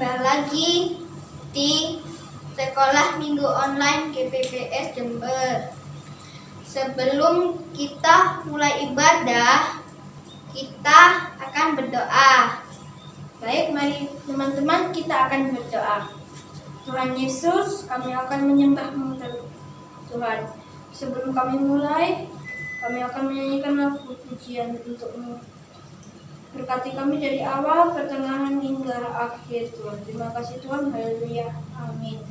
Jumpa lagi di Sekolah Minggu Online GPPS Jember. Sebelum kita mulai ibadah, kita akan berdoa. Baik, mari teman-teman kita akan berdoa. Tuhan Yesus, kami akan menyembah-Mu Tuhan. Sebelum kami mulai, kami akan menyanyikan lagu pujian untuk-Mu. Berkati kami dari awal, pertengahan hingga akhir Tuhan. Terima kasih Tuhan. Haleluya. Amin.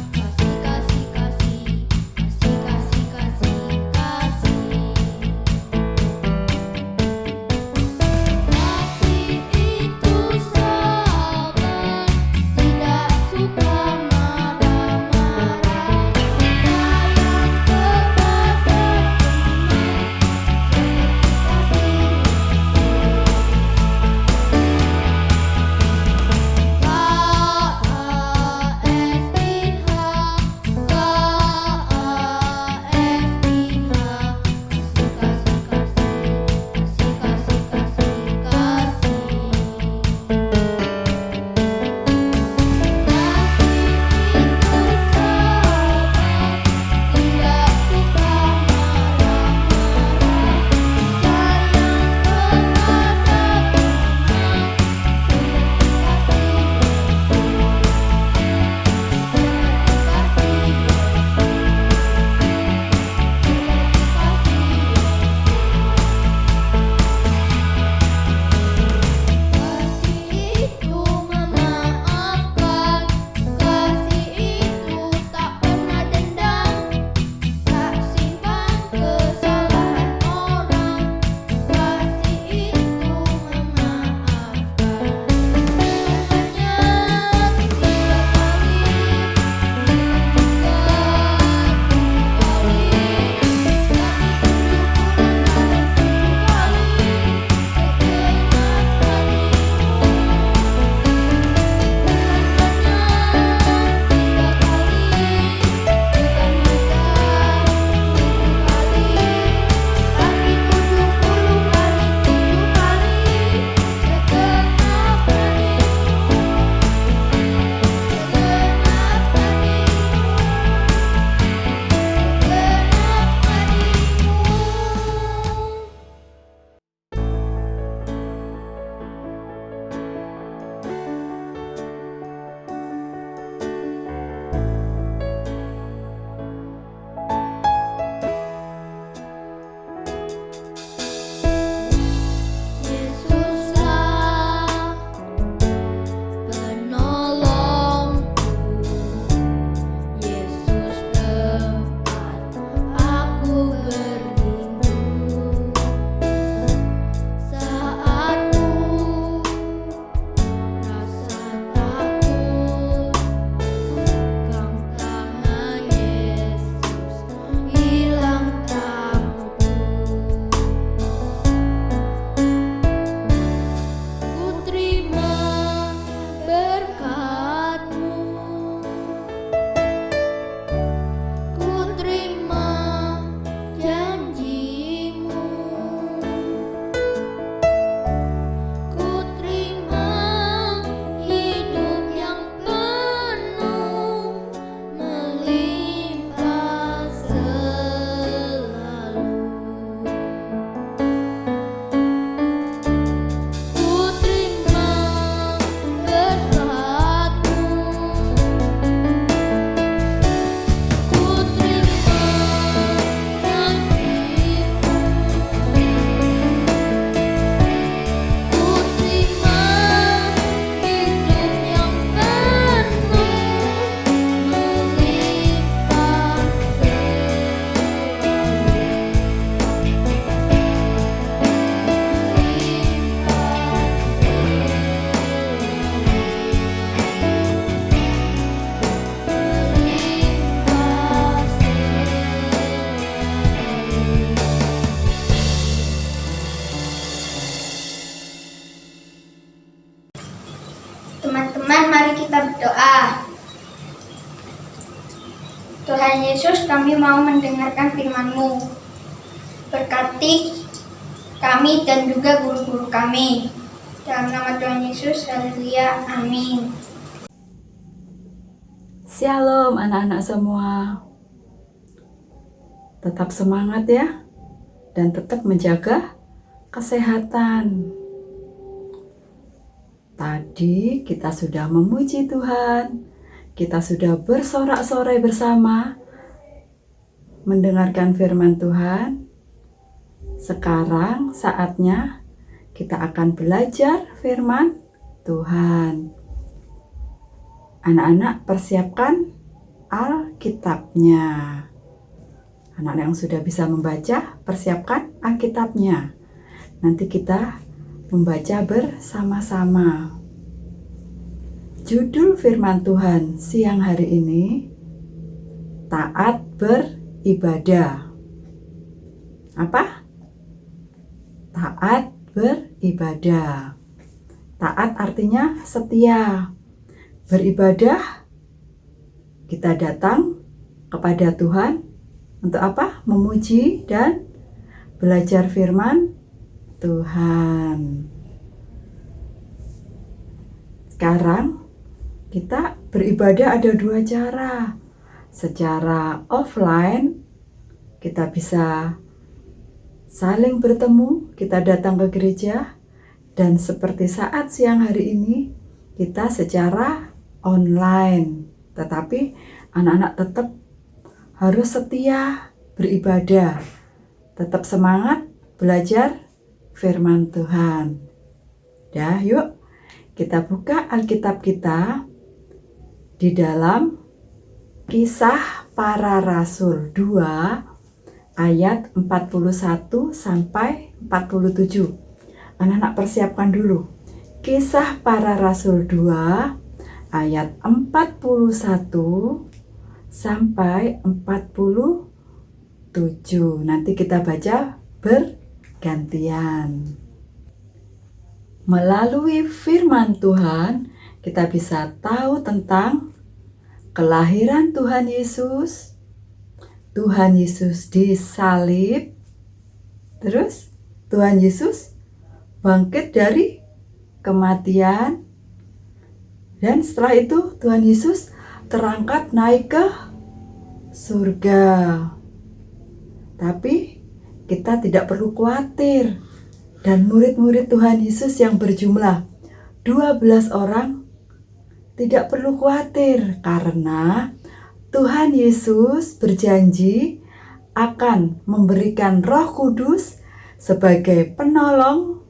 Kasih, kasih, kasih, kasih, kasih, kasih, kasih. Tuhan Yesus, kami mau mendengarkan firman-Mu. Berkati kami dan juga guru-guru kami. Dalam nama Tuhan Yesus, haleluya, amin. Shalom anak-anak semua. Tetap semangat ya, dan tetap menjaga kesehatan. Tadi kita sudah memuji Tuhan, kita sudah bersorak-sorai bersama, mendengarkan firman Tuhan. Sekarang saatnya kita akan belajar firman Tuhan. Anak-anak persiapkan Alkitabnya. Anak-anak yang sudah bisa membaca, persiapkan Alkitabnya. Nanti kita membaca bersama-sama. Judul firman Tuhan siang hari ini, taat beribadah. Apa? Taat beribadah. Taat artinya setia. Beribadah, kita datang kepada Tuhan untuk apa? Memuji dan belajar firman Tuhan. Sekarang kita beribadah ada dua cara. Secara offline, kita bisa saling bertemu, kita datang ke gereja, dan seperti saat siang hari ini, kita secara online. Tetapi anak-anak tetap harus setia beribadah, tetap semangat belajar firman Tuhan. Dah, yuk kita buka Alkitab kita di dalam Kisah Para Rasul 2 ayat 41 sampai 47. Anak-anak persiapkan dulu. Kisah Para Rasul 2 ayat 41 sampai 47. Nanti kita baca bergantian. Melalui firman Tuhan, kita bisa tahu tentang kelahiran Tuhan Yesus. Tuhan Yesus disalib. Terus Tuhan Yesus bangkit dari kematian. Dan setelah itu Tuhan Yesus terangkat naik ke surga. Tapi kita tidak perlu khawatir. Dan murid-murid Tuhan Yesus yang berjumlah 12 orang tidak perlu khawatir karena Tuhan Yesus berjanji akan memberikan Roh Kudus sebagai penolong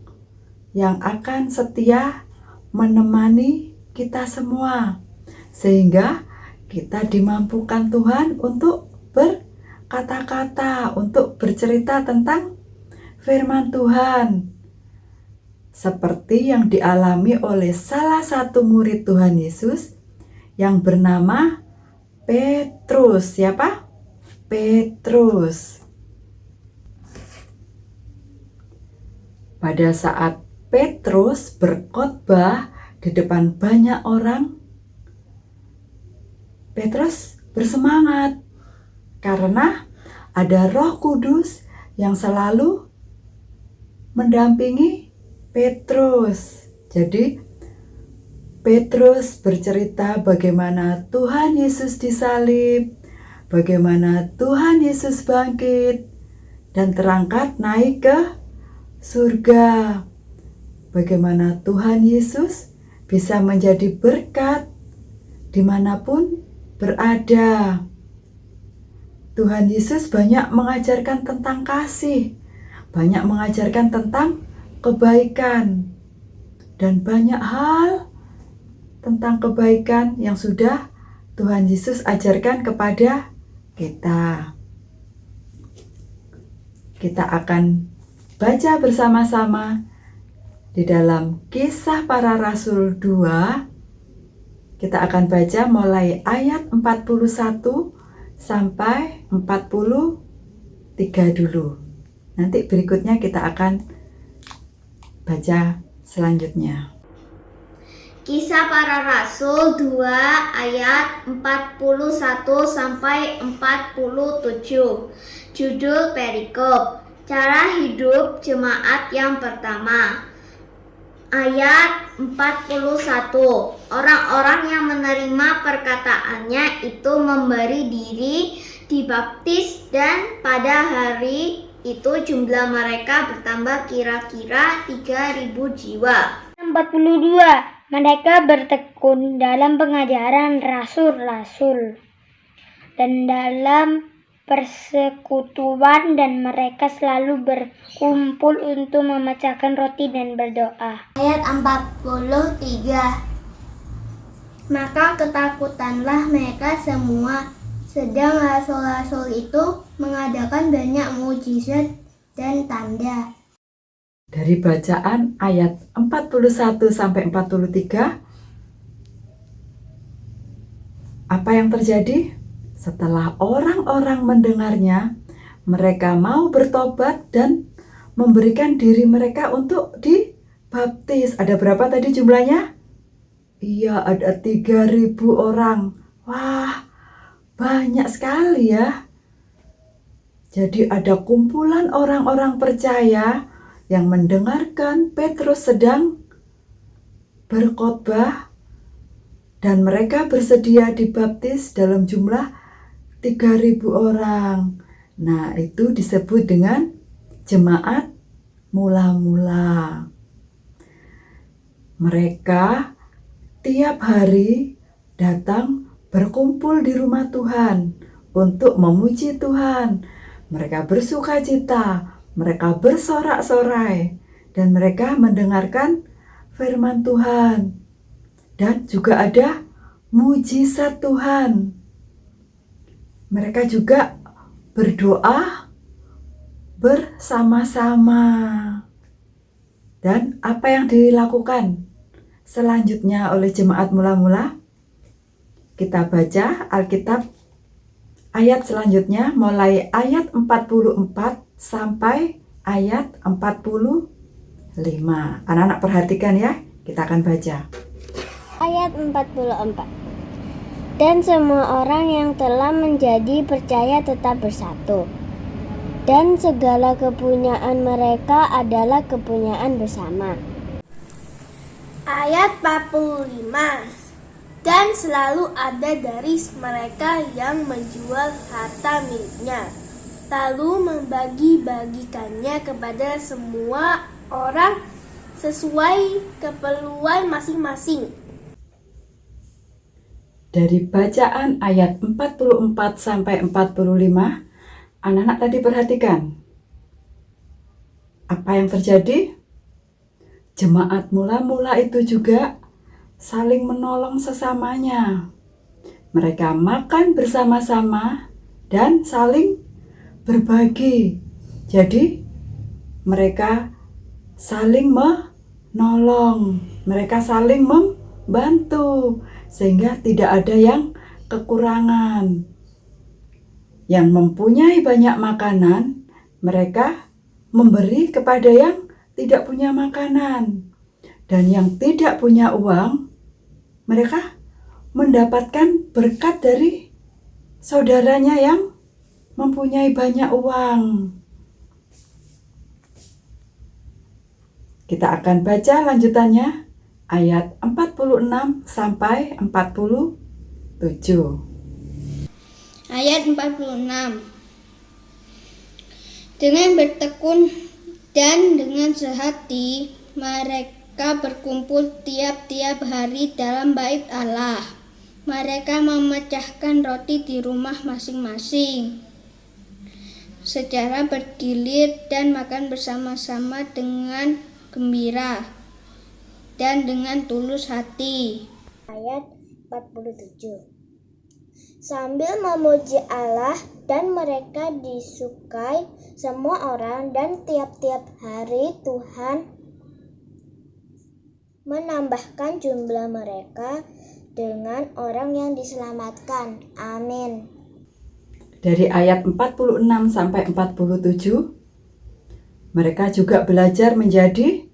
yang akan setia menemani kita semua. Sehingga kita dimampukan Tuhan untuk berkata-kata, untuk bercerita tentang firman Tuhan. Seperti yang dialami oleh salah satu murid Tuhan Yesus yang bernama Petrus. Siapa? Petrus. Pada saat Petrus berkhotbah di depan banyak orang, Petrus bersemangat karena ada Roh Kudus yang selalu mendampingi Petrus. Jadi Petrus bercerita bagaimana Tuhan Yesus disalib, bagaimana Tuhan Yesus bangkit dan terangkat naik ke surga. Bagaimana Tuhan Yesus bisa menjadi berkat dimanapun berada. Tuhan Yesus banyak mengajarkan tentang kasih, banyak mengajarkan tentang kebaikan, dan banyak hal tentang kebaikan yang sudah Tuhan Yesus ajarkan kepada kita. Kita akan baca bersama-sama di dalam Kisah Para Rasul 2. Kita akan baca mulai ayat 41 sampai 43 dulu. Nanti berikutnya kita akan baca selanjutnya. Kisah Para Rasul 2 ayat 41 sampai 47. Judul perikop: Cara hidup jemaat yang pertama. Ayat 41. Orang-orang yang menerima perkataannya itu memberi diri, dibaptis, dan pada hari itu jumlah mereka bertambah kira-kira 3.000 jiwa. 42. Mereka bertekun dalam pengajaran rasul-rasul dan dalam persekutuan, dan mereka selalu berkumpul untuk memecahkan roti dan berdoa. Ayat 43. Maka ketakutanlah mereka semua, sedang rasul-rasul itu mengadakan banyak mukjizat dan tanda. Dari bacaan ayat 41 sampai 43, apa yang terjadi? Setelah orang-orang mendengarnya, mereka mau bertobat dan memberikan diri mereka untuk dibaptis. Ada berapa tadi jumlahnya? Iya, ada 3.000 orang. Wah, banyak sekali ya. Jadi ada kumpulan orang-orang percaya yang mendengarkan Petrus sedang berkhotbah, dan mereka bersedia dibaptis dalam jumlah 3.000 orang. Nah, itu disebut dengan jemaat mula-mula. Mereka tiap hari datang berkumpul di rumah Tuhan untuk memuji Tuhan. Mereka bersukacita, mereka bersorak-sorai, dan mereka mendengarkan firman Tuhan. Dan juga ada mujizat Tuhan. Mereka juga berdoa bersama-sama. Dan apa yang dilakukan selanjutnya oleh jemaat mula-mula? Kita baca Alkitab ayat selanjutnya, mulai ayat 44 sampai ayat 45. Anak-anak perhatikan ya, kita akan baca. Ayat 44. Dan semua orang yang telah menjadi percaya tetap bersatu, dan segala kepunyaan mereka adalah kepunyaan bersama. Ayat 45. Dan selalu ada dari mereka yang menjual harta miliknya, lalu membagi-bagikannya kepada semua orang sesuai keperluan masing-masing. Dari bacaan ayat 44 sampai 45, anak-anak tadi perhatikan. Apa yang terjadi? Jemaat mula-mula itu juga saling menolong sesamanya. Mereka makan bersama-sama dan saling berbagi. Jadi mereka saling menolong, mereka saling membantu, sehingga tidak ada yang kekurangan. Yang mempunyai banyak makanan, mereka memberi kepada yang tidak punya makanan. Dan yang tidak punya uang, mereka mendapatkan berkat dari saudaranya yang mempunyai banyak uang. Kita akan baca lanjutannya, ayat 46 sampai 47. Ayat 46. Dengan bertekun dan dengan sehati, mereka berkumpul tiap-tiap hari dalam bait Allah. Mereka memecahkan roti di rumah masing-masing secara bergilir dan makan bersama-sama dengan gembira dan dengan tulus hati. Ayat 47. Sambil memuji Allah, dan mereka disukai semua orang, dan tiap-tiap hari Tuhan menambahkan jumlah mereka dengan orang yang diselamatkan. Amin. Dari ayat 46 sampai 47, mereka juga belajar menjadi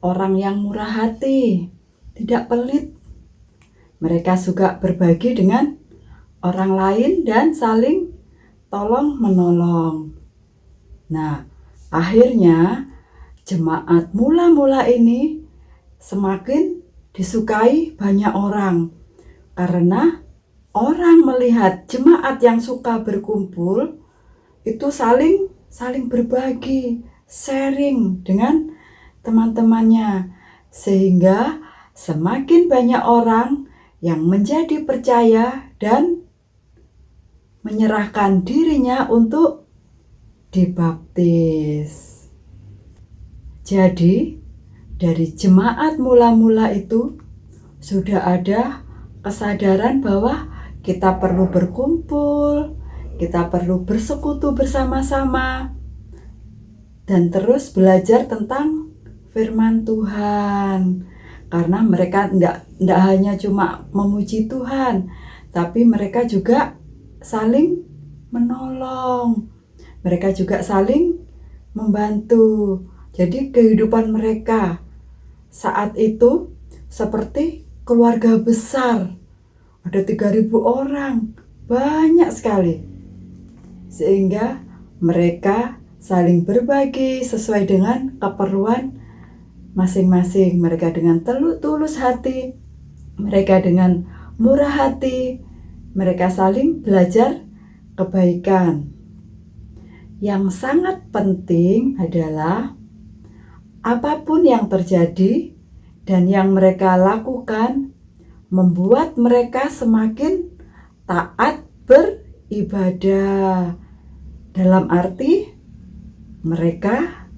orang yang murah hati. tidak pelit. Mereka suka berbagi dengan orang lain dan saling tolong-menolong. Nah, akhirnya jemaat mula-mula ini semakin disukai banyak orang karena orang melihat jemaat yang suka berkumpul itu saling berbagi, sharing dengan teman-temannya, sehingga semakin banyak orang yang menjadi percaya dan menyerahkan dirinya untuk dibaptis. Jadi, dari jemaat mula-mula itu sudah ada kesadaran bahwa kita perlu berkumpul, kita perlu bersekutu bersama-sama, dan terus belajar tentang firman Tuhan. Karena mereka tidak hanya cuma memuji Tuhan, tapi mereka juga saling menolong. Mereka juga saling membantu. Jadi kehidupan mereka saat itu seperti keluarga besar. Ada 3.000 orang, banyak sekali. Sehingga mereka saling berbagi sesuai dengan keperluan masing-masing. Mereka dengan tulus hati, mereka dengan murah hati, mereka saling belajar kebaikan. Yang sangat penting adalah apapun yang terjadi dan yang mereka lakukan membuat mereka semakin taat beribadah. Dalam arti mereka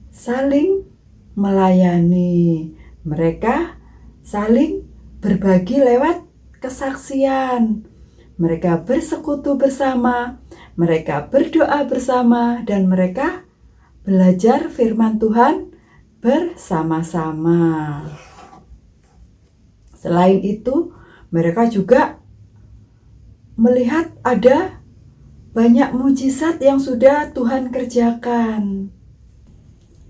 saling melayani, mereka saling berbagi lewat kesaksian, mereka bersekutu bersama, mereka berdoa bersama, dan mereka belajar firman Tuhan bersama-sama. Selain itu, mereka juga melihat ada banyak mujizat yang sudah Tuhan kerjakan.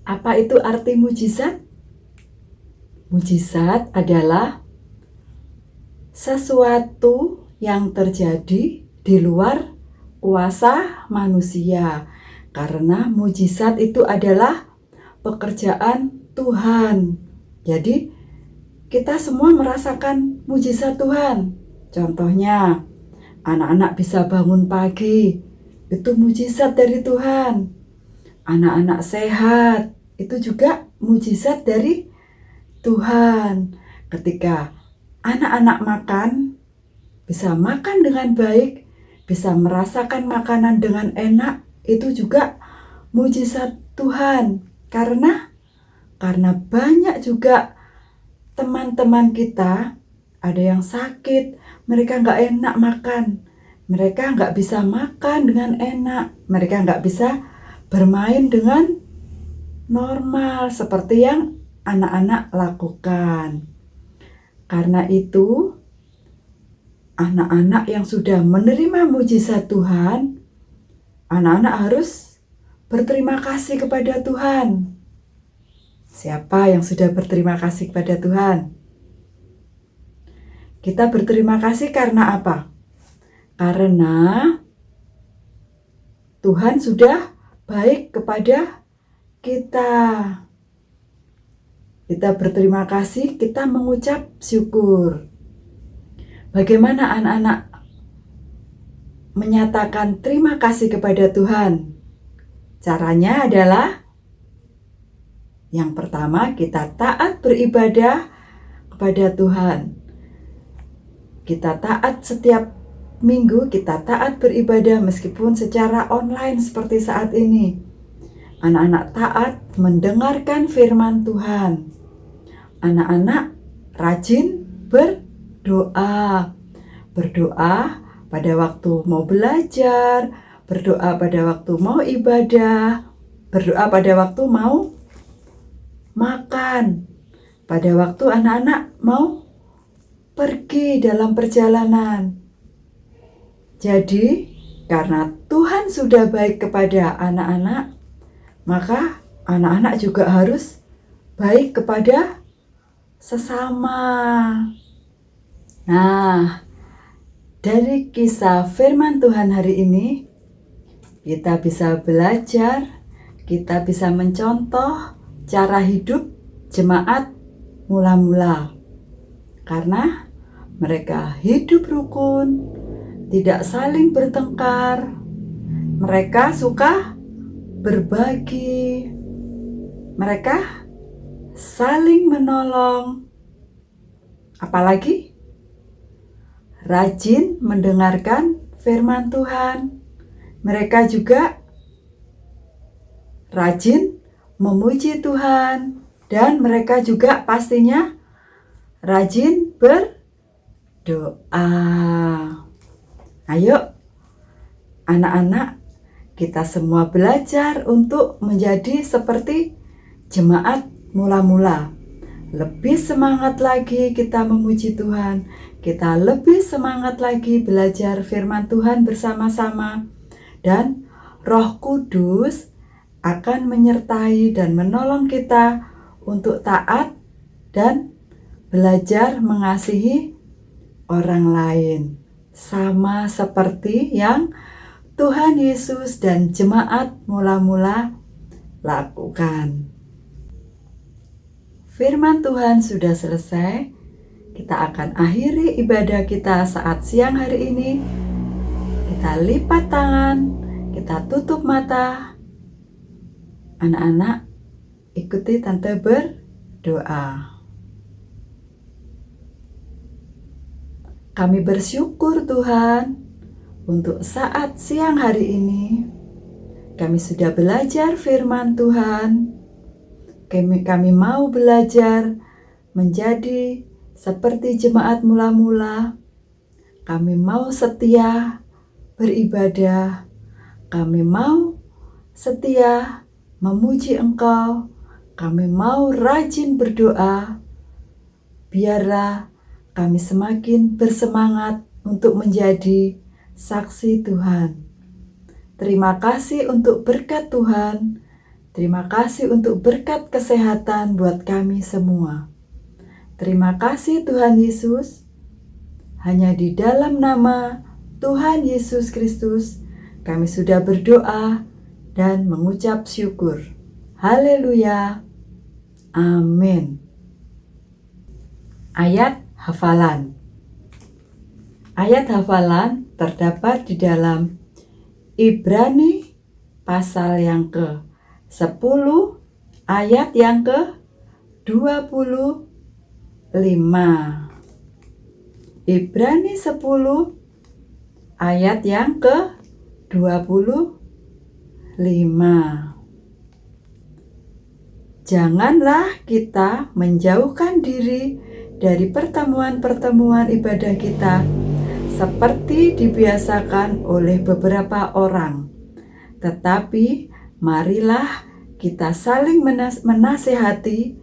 Apa itu arti mujizat? Mujizat adalah sesuatu yang terjadi di luar kuasa manusia. Karena mujizat itu adalah pekerjaan Tuhan. Jadi, kita semua merasakan mujizat Tuhan. Contohnya, anak-anak bisa bangun pagi, itu mujizat dari Tuhan. Anak-anak sehat, itu juga mujizat dari Tuhan. Ketika anak-anak makan, bisa makan dengan baik, bisa merasakan makanan dengan enak, itu juga mujizat Tuhan. Karena banyak juga teman-teman kita, ada yang sakit, mereka nggak enak makan, mereka nggak bisa makan dengan enak, mereka nggak bisa bermain dengan normal seperti yang anak-anak lakukan. Karena itu, anak-anak yang sudah menerima mujizat Tuhan, anak-anak harus berterima kasih kepada Tuhan. Siapa yang sudah berterima kasih kepada Tuhan? Kita berterima kasih karena apa? Karena Tuhan sudah baik kepada kita. Kita berterima kasih, kita mengucap syukur. Bagaimana anak-anak menyatakan terima kasih kepada Tuhan? Caranya adalah yang pertama, kita taat beribadah kepada Tuhan. Kita taat setiap minggu, kita taat beribadah meskipun secara online seperti saat ini. Anak-anak taat mendengarkan firman Tuhan. Anak-anak rajin berdoa. Berdoa pada waktu mau belajar, berdoa pada waktu mau ibadah, berdoa pada waktu mau makan, pada waktu anak-anak mau pergi dalam perjalanan. Jadi, karena Tuhan sudah baik kepada anak-anak, maka anak-anak juga harus baik kepada sesama. Nah, dari kisah firman Tuhan hari ini, kita bisa belajar, kita bisa mencontoh cara hidup jemaat mula-mula. Karena mereka hidup rukun, tidak saling bertengkar. Mereka suka berbagi. Mereka saling menolong. Apalagi rajin mendengarkan firman Tuhan. Mereka juga rajin memuji Tuhan, dan mereka juga pastinya rajin berdoa. Ayo anak-anak, kita semua belajar untuk menjadi seperti jemaat mula-mula. Lebih semangat lagi kita memuji Tuhan. Kita lebih semangat lagi belajar firman Tuhan bersama-sama. Dan Roh Kudus akan menyertai dan menolong kita untuk taat dan belajar mengasihi orang lain. Sama seperti yang Tuhan Yesus dan jemaat mula-mula lakukan. Firman Tuhan sudah selesai. Kita akan akhiri ibadah kita saat siang hari ini. Kita lipat tangan, kita tutup mata. Anak-anak, ikuti Tante berdoa. Kami bersyukur Tuhan untuk saat siang hari ini. Kami sudah belajar firman Tuhan. Kami mau belajar menjadi seperti jemaat mula-mula. Kami mau setia beribadah. Kami mau setia memuji Engkau. Kami mau rajin berdoa. Biarlah kami semakin bersemangat untuk menjadi saksi Tuhan. Terima kasih untuk berkat Tuhan. Terima kasih untuk berkat kesehatan buat kami semua. Terima kasih Tuhan Yesus. Hanya di dalam nama Tuhan Yesus Kristus kami sudah berdoa dan mengucap syukur. Haleluya. Amin. Ayat hafalan. Ayat hafalan terdapat di dalam Ibrani pasal yang ke-10 ayat yang ke-25. Ibrani 10 ayat yang ke-25. Janganlah kita menjauhkan diri dari pertemuan-pertemuan ibadah kita seperti dibiasakan oleh beberapa orang. Tetapi marilah kita saling menasihati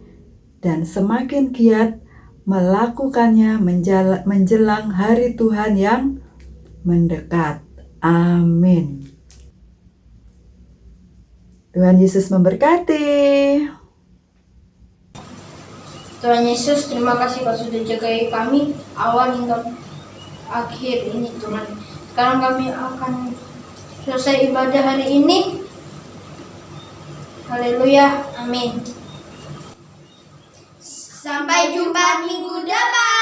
dan semakin giat melakukannya menjelang hari Tuhan yang mendekat. Amin. Tuhan Yesus memberkati. Tuhan Yesus, terima kasih Kau sudah jagai kami awal hingga akhir ini Tuhan. Sekarang kami akan selesai ibadah hari ini. Haleluya, amin. Sampai jumpa minggu depan.